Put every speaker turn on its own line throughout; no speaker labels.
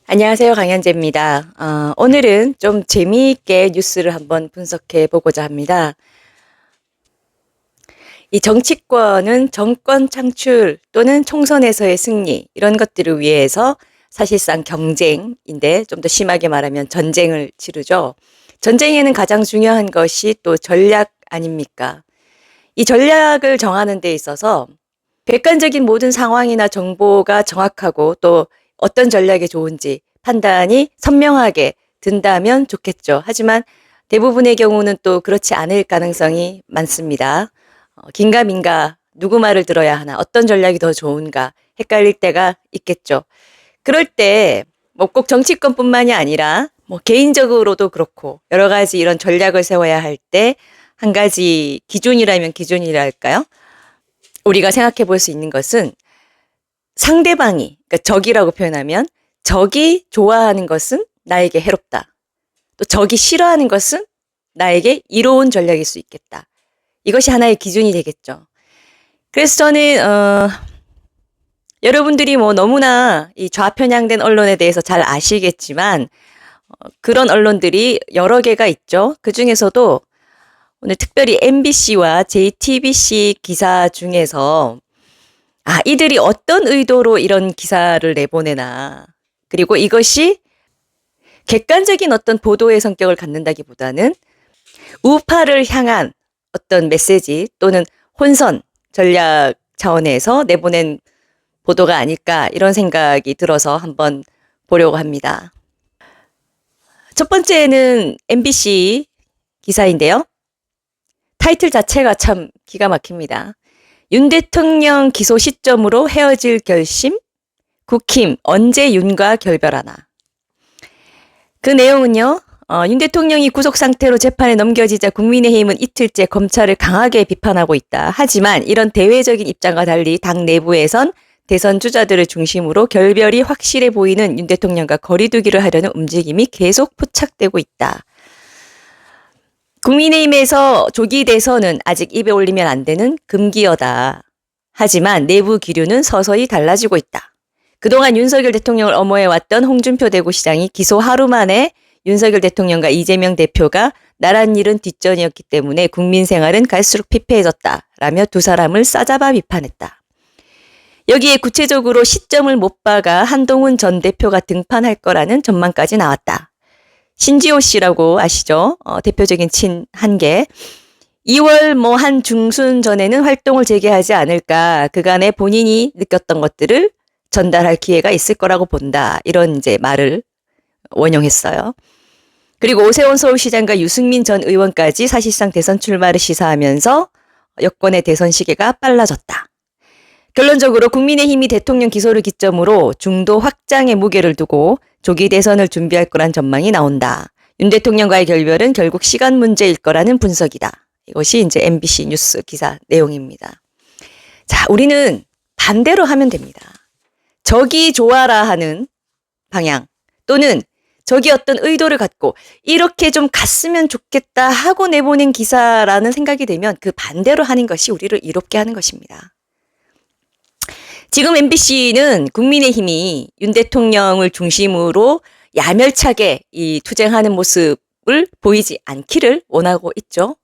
안녕하세요. 강현재입니다. 오늘은 좀 재미있게 뉴스를 한번 분석해 보고자 합니다. 이 정치권은 정권 창출 또는 총선에서의 승리 이런 것들을 위해서 사실상 경쟁인데 좀 더 심하게 말하면 전쟁을 치르죠. 전쟁에는 가장 중요한 것이 또 전략 아닙니까? 이 전략을 정하는 데 있어서 객관적인 모든 상황이나 정보가 정확하고 또 어떤 전략이 좋은지 판단이 선명하게 든다면 좋겠죠. 하지만 대부분의 경우는 또 그렇지 않을 가능성이 많습니다. 긴가민가 누구 말을 들어야 하나 어떤 전략이 더 좋은가 헷갈릴 때가 있겠죠. 그럴 때 뭐 꼭 정치권뿐만이 아니라 뭐 개인적으로도 그렇고 여러 가지 이런 전략을 세워야 할 때 한 가지 기준이라면 기준이랄까요? 우리가 생각해 볼 수 있는 것은 상대방이, 그러니까 적이라고 표현하면 적이 좋아하는 것은 나에게 해롭다. 또 적이 싫어하는 것은 나에게 이로운 전략일 수 있겠다. 이것이 하나의 기준이 되겠죠. 그래서 저는 여러분들이 뭐 너무나 이 좌편향된 언론에 대해서 잘 아시겠지만 그런 언론들이 여러 개가 있죠. 그 중에서도 오늘 특별히 MBC와 JTBC 기사 중에서 이들이 어떤 의도로 이런 기사를 내보내나. 그리고 이것이 객관적인 어떤 보도의 성격을 갖는다기보다는 우파를 향한 어떤 메시지 또는 혼선 전략 차원에서 내보낸 보도가 아닐까 이런 생각이 들어서 한번 보려고 합니다. 첫 번째는 MBC 기사인데요. 타이틀 자체가 참 기가 막힙니다. 윤 대통령 기소 시점으로 헤어질 결심, 국힘 언제 윤과 결별하나. 그 내용은요. 윤 대통령이 구속 상태로 재판에 넘겨지자 국민의힘은 이틀째 검찰을 강하게 비판하고 있다. 하지만 이런 대외적인 입장과 달리 당 내부에선 대선 주자들을 중심으로 결별이 확실해 보이는 윤 대통령과 거리두기를 하려는 움직임이 계속 포착되고 있다. 국민의힘에서 조기 대선은 아직 입에 올리면 안 되는 금기어다. 하지만 내부 기류는 서서히 달라지고 있다. 그동안 윤석열 대통령을 엄호해왔던 홍준표 대구시장이 기소 하루 만에 윤석열 대통령과 이재명 대표가 나란 일은 뒷전이었기 때문에 국민 생활은 갈수록 피폐해졌다라며 두 사람을 싸잡아 비판했다. 여기에 구체적으로 시점을 못 박아 한동훈 전 대표가 등판할 거라는 전망까지 나왔다. 신지호 씨라고 아시죠? 대표적인 친한계. 2월 한 중순 전에는 활동을 재개하지 않을까. 그간에 본인이 느꼈던 것들을 전달할 기회가 있을 거라고 본다. 이런 이제 말을 원용했어요. 그리고 오세훈 서울시장과 유승민 전 의원까지 사실상 대선 출마를 시사하면서 여권의 대선 시계가 빨라졌다. 결론적으로 국민의힘이 대통령 기소를 기점으로 중도 확장의 무게를 두고 조기 대선을 준비할 거란 전망이 나온다. 윤 대통령과의 결별은 결국 시간 문제일 거라는 분석이다. 이것이 이제 MBC 뉴스 기사 내용입니다. 자, 우리는 반대로 하면 됩니다. 적이 좋아라 하는 방향 또는 적이 어떤 의도를 갖고 이렇게 좀 갔으면 좋겠다 하고 내보낸 기사라는 생각이 되면 그 반대로 하는 것이 우리를 이롭게 하는 것입니다. 지금 MBC는 국민의힘이 윤 대통령을 중심으로 야멸차게 이 투쟁하는 모습을 보이지 않기를 원하고 있죠.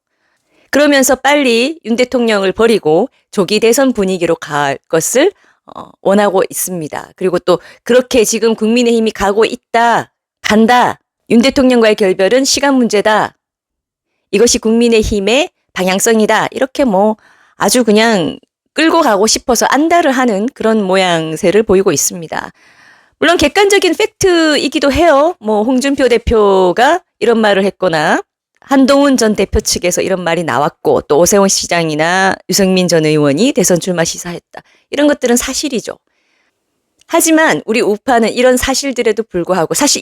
그러면서 빨리 윤 대통령을 버리고 조기 대선 분위기로 갈 것을 원하고 있습니다. 그리고 또 그렇게 지금 국민의힘이 가고 있다, 간다. 윤 대통령과의 결별은 시간 문제다. 이것이 국민의힘의 방향성이다. 이렇게 아주 그냥 끌고 가고 싶어서 안달을 하는 그런 모양새를 보이고 있습니다. 물론 객관적인 팩트이기도 해요. 홍준표 대표가 이런 말을 했거나 한동훈 전 대표 측에서 이런 말이 나왔고 또 오세훈 시장이나 유승민 전 의원이 대선 출마 시사했다. 이런 것들은 사실이죠. 하지만 우리 우파는 이런 사실들에도 불구하고 사실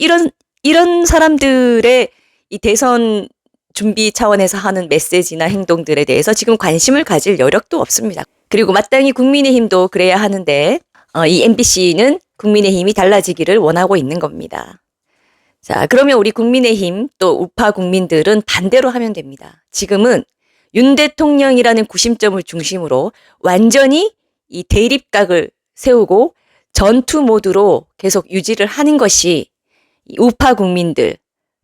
이런 사람들의 이 대선 준비 차원에서 하는 메시지나 행동들에 대해서 지금 관심을 가질 여력도 없습니다. 그리고 마땅히 국민의힘도 그래야 하는데 이 MBC는 국민의힘이 달라지기를 원하고 있는 겁니다. 자, 그러면 우리 국민의힘 또 우파 국민들은 반대로 하면 됩니다. 지금은 윤 대통령이라는 구심점을 중심으로 완전히 이 대립각을 세우고 전투 모드로 계속 유지를 하는 것이 이 우파 국민들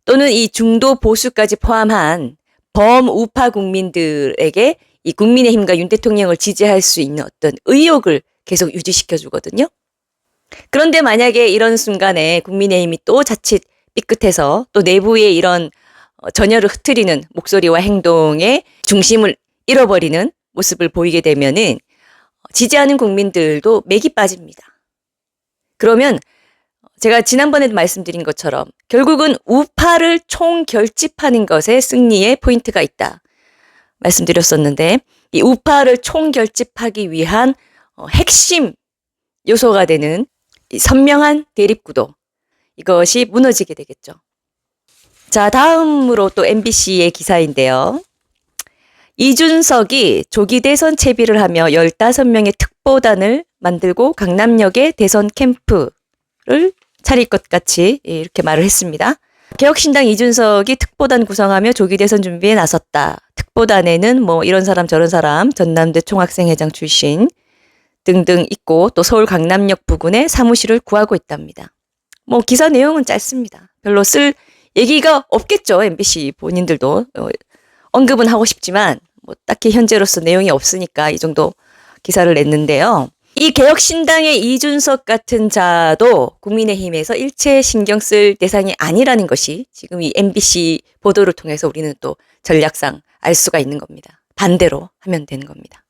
또는 이 중도 보수까지 포함한 범우파 국민들에게 이 국민의힘과 윤 대통령을 지지할 수 있는 어떤 의욕을 계속 유지시켜 주거든요. 그런데 만약에 이런 순간에 국민의힘이 또 자칫 삐끗해서 또 내부의 이런 전열을 흐트리는 목소리와 행동의 중심을 잃어버리는 모습을 보이게 되면은 지지하는 국민들도 맥이 빠집니다. 그러면 제가 지난번에도 말씀드린 것처럼 결국은 우파를 총결집하는 것에 승리의 포인트가 있다 말씀드렸었는데, 이 우파를 총결집하기 위한 핵심 요소가 되는 이 선명한 대립구도, 이것이 무너지게 되겠죠. 자, 다음으로 또 MBC의 기사인데요. 이준석이 조기 대선 채비를 하며 15명의 특보단을 만들고 강남역에 대선 캠프를 차릴 것 같이 이렇게 말을 했습니다. 개혁신당 이준석이 특보단 구성하며 조기 대선 준비에 나섰다. 특보단에는 뭐 이런 사람 저런 사람, 전남대 총학생회장 출신 등등 있고 또 서울 강남역 부근에 사무실을 구하고 있답니다. 뭐 기사 내용은 짧습니다. 별로 쓸 얘기가 없겠죠. MBC 본인들도 언급은 하고 싶지만 뭐 딱히 현재로서 내용이 없으니까 이 정도 기사를 냈는데요. 이 개혁신당의 이준석 같은 자도 국민의힘에서 일체 신경 쓸 대상이 아니라는 것이 지금 이 MBC 보도를 통해서 우리는 또 전략상 알 수가 있는 겁니다. 반대로 하면 되는 겁니다.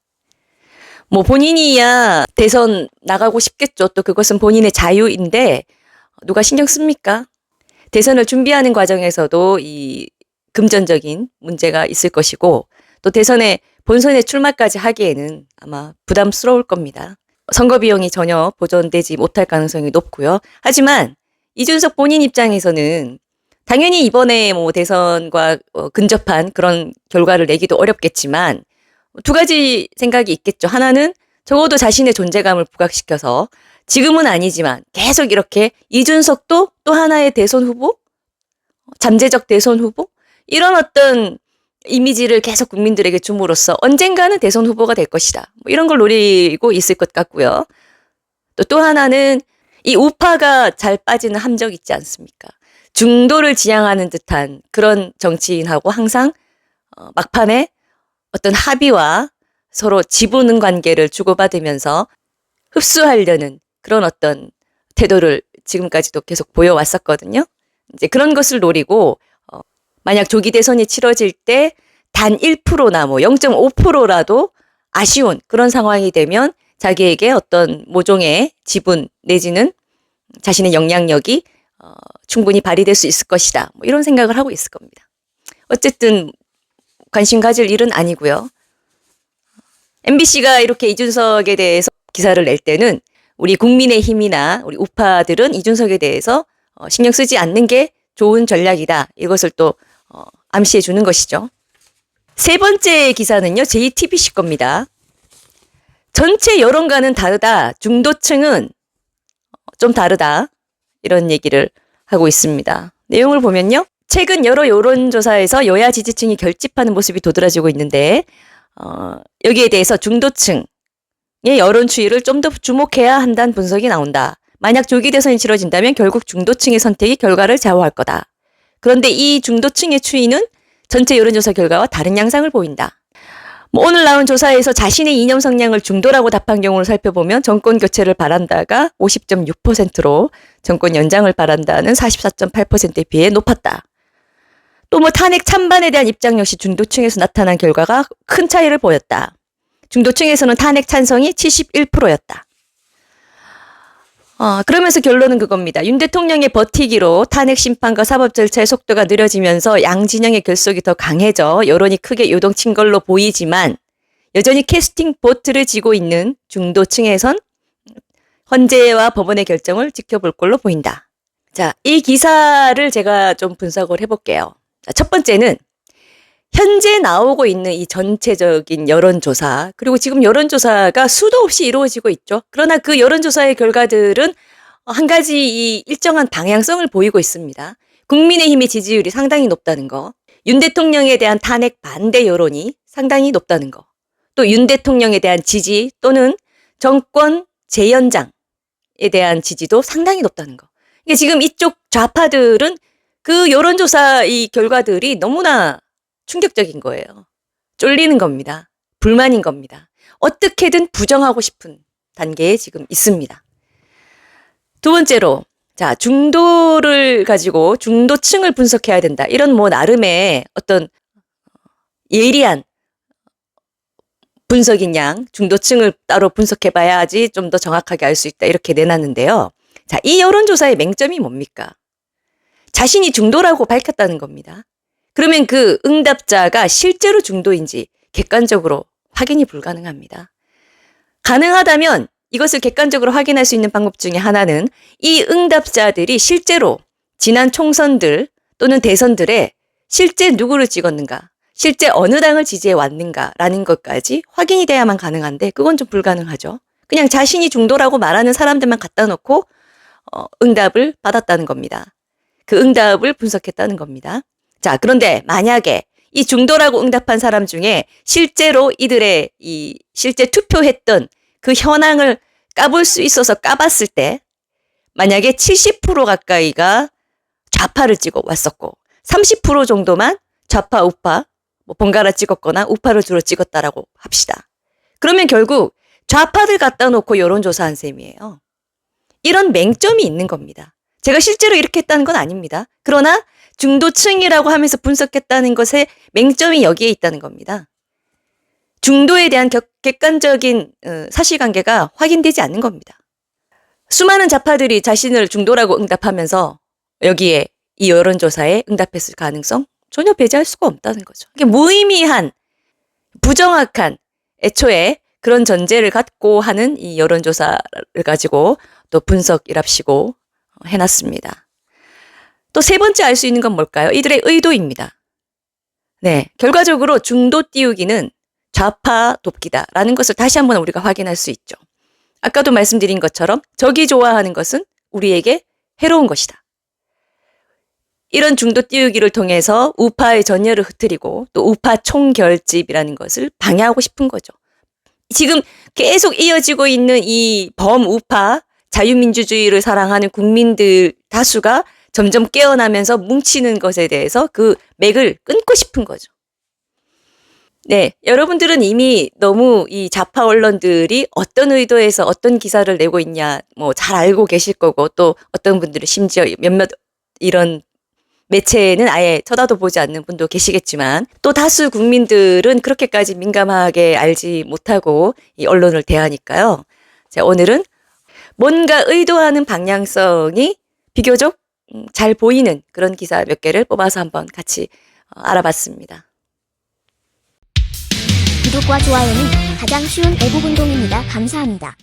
뭐 본인이야 대선 나가고 싶겠죠. 또 그것은 본인의 자유인데 누가 신경 씁니까? 대선을 준비하는 과정에서도 이 금전적인 문제가 있을 것이고 또 대선에 본선에 출마까지 하기에는 아마 부담스러울 겁니다. 선거 비용이 전혀 보전되지 못할 가능성이 높고요. 하지만 이준석 본인 입장에서는 당연히 이번에 뭐 대선과 근접한 그런 결과를 내기도 어렵겠지만 두 가지 생각이 있겠죠. 하나는 적어도 자신의 존재감을 부각시켜서 지금은 아니지만 계속 이렇게 이준석도 또 하나의 대선 후보? 잠재적 대선 후보? 이런 어떤 이미지를 계속 국민들에게 줌으로써 언젠가는 대선 후보가 될 것이다. 뭐 이런 걸 노리고 있을 것 같고요. 또 하나는 이 우파가 잘 빠지는 함정 있지 않습니까? 중도를 지향하는 듯한 그런 정치인하고 항상 막판에 어떤 합의와 서로 지부는 관계를 주고받으면서 흡수하려는 그런 어떤 태도를 지금까지도 계속 보여왔었거든요. 이제 그런 것을 노리고 만약 조기 대선이 치러질 때 단 1%나 뭐 0.5%라도 아쉬운 그런 상황이 되면 자기에게 어떤 모종의 지분 내지는 자신의 영향력이 충분히 발휘될 수 있을 것이다. 뭐 이런 생각을 하고 있을 겁니다. 어쨌든 관심 가질 일은 아니고요. MBC가 이렇게 이준석에 대해서 기사를 낼 때는 우리 국민의힘이나 우리 우파들은 이준석에 대해서 신경 쓰지 않는 게 좋은 전략이다. 이것을 또 암시해 주는 것이죠. 세 번째 기사는요. JTBC 겁니다. 전체 여론과는 다르다. 중도층은 좀 다르다. 이런 얘기를 하고 있습니다. 내용을 보면요. 최근 여러 여론조사에서 여야 지지층이 결집하는 모습이 도드라지고 있는데 여기에 대해서 중도층의 여론 추이를 좀 더 주목해야 한다는 분석이 나온다. 만약 조기 대선이 치러진다면 결국 중도층의 선택이 결과를 좌우할 거다. 그런데 이 중도층의 추이는 전체 여론조사 결과와 다른 양상을 보인다. 오늘 나온 조사에서 자신의 이념 성향을 중도라고 답한 경우를 살펴보면 정권 교체를 바란다가 50.6%로 정권 연장을 바란다는 44.8%에 비해 높았다. 또 탄핵 찬반에 대한 입장 역시 중도층에서 나타난 결과가 큰 차이를 보였다. 중도층에서는 탄핵 찬성이 71%였다. 그러면서 결론은 그겁니다. 윤 대통령의 버티기로 탄핵 심판과 사법 절차의 속도가 느려지면서 양 진영의 결속이 더 강해져 여론이 크게 요동친 걸로 보이지만 여전히 캐스팅 보트를 쥐고 있는 중도층에선 헌재와 법원의 결정을 지켜볼 걸로 보인다. 자, 이 기사를 제가 좀 분석을 해볼게요. 첫 번째는 현재 나오고 있는 이 전체적인 여론조사, 그리고 지금 여론조사가 수도 없이 이루어지고 있죠. 그러나 그 여론조사의 결과들은 한 가지 이 일정한 방향성을 보이고 있습니다. 국민의힘의 지지율이 상당히 높다는 거, 윤 대통령에 대한 탄핵 반대 여론이 상당히 높다는 거, 또 윤 대통령에 대한 지지 또는 정권 재연장, 대한 지지도 상당히 높다는 거. 이게 지금 이쪽 좌파들은 그 여론조사 이 결과들이 너무나 충격적인 거예요. 쫄리는 겁니다. 불만인 겁니다. 어떻게든 부정하고 싶은 단계에 지금 있습니다. 두 번째로, 자, 중도를 가지고 중도층을 분석해야 된다. 이런 뭐 나름의 어떤 예리한 분석인 양, 중도층을 따로 분석해봐야지 좀 더 정확하게 알 수 있다. 이렇게 내놨는데요. 자, 이 여론조사의 맹점이 뭡니까? 자신이 중도라고 밝혔다는 겁니다. 그러면 그 응답자가 실제로 중도인지 객관적으로 확인이 불가능합니다. 가능하다면 이것을 객관적으로 확인할 수 있는 방법 중에 하나는 이 응답자들이 실제로 지난 총선들 또는 대선들에 실제 누구를 찍었는가, 실제 어느 당을 지지해 왔는가라는 것까지 확인이 돼야만 가능한데 그건 좀 불가능하죠. 그냥 자신이 중도라고 말하는 사람들만 갖다 놓고 응답을 받았다는 겁니다. 그 응답을 분석했다는 겁니다. 자, 그런데 만약에 이 중도라고 응답한 사람 중에 실제로 이들의 이 실제 투표했던 그 현황을 까볼 수 있어서 까봤을 때 만약에 70% 가까이가 좌파를 찍어 왔었고 30% 정도만 좌파, 우파, 뭐 번갈아 찍었거나 우파를 주로 찍었다라고 합시다. 그러면 결국 좌파들 갖다 놓고 여론조사한 셈이에요. 이런 맹점이 있는 겁니다. 제가 실제로 이렇게 했다는 건 아닙니다. 그러나 중도층이라고 하면서 분석했다는 것에 맹점이 여기에 있다는 겁니다. 중도에 대한 객관적인 사실관계가 확인되지 않는 겁니다. 수많은 좌파들이 자신을 중도라고 응답하면서 여기에 이 여론조사에 응답했을 가능성 전혀 배제할 수가 없다는 거죠. 이게 무의미한, 부정확한 애초에 그런 전제를 갖고 하는 이 여론조사를 가지고 또 분석이랍시고 해놨습니다. 또 세 번째 알 수 있는 건 뭘까요? 이들의 의도입니다. 네, 결과적으로 중도 띄우기는 좌파 돕기다라는 것을 다시 한번 우리가 확인할 수 있죠. 아까도 말씀드린 것처럼 적이 좋아하는 것은 우리에게 해로운 것이다. 이런 중도 띄우기를 통해서 우파의 전열을 흐트리고 또 우파 총결집이라는 것을 방해하고 싶은 거죠. 지금 계속 이어지고 있는 이 범우파 자유민주주의를 사랑하는 국민들 다수가 점점 깨어나면서 뭉치는 것에 대해서 그 맥을 끊고 싶은 거죠. 네, 여러분들은 이미 너무 이 좌파 언론들이 어떤 의도에서 어떤 기사를 내고 있냐 뭐 잘 알고 계실 거고 또 어떤 분들은 심지어 몇몇 이런 매체는 아예 쳐다도 보지 않는 분도 계시겠지만 또 다수 국민들은 그렇게까지 민감하게 알지 못하고 이 언론을 대하니까요. 자, 오늘은 뭔가 의도하는 방향성이 비교적 잘 보이는 그런 기사 몇 개를 뽑아서 한번 같이 알아봤습니다.
구독과 좋아요는 가장 쉬운 애국 운동입니다. 감사합니다.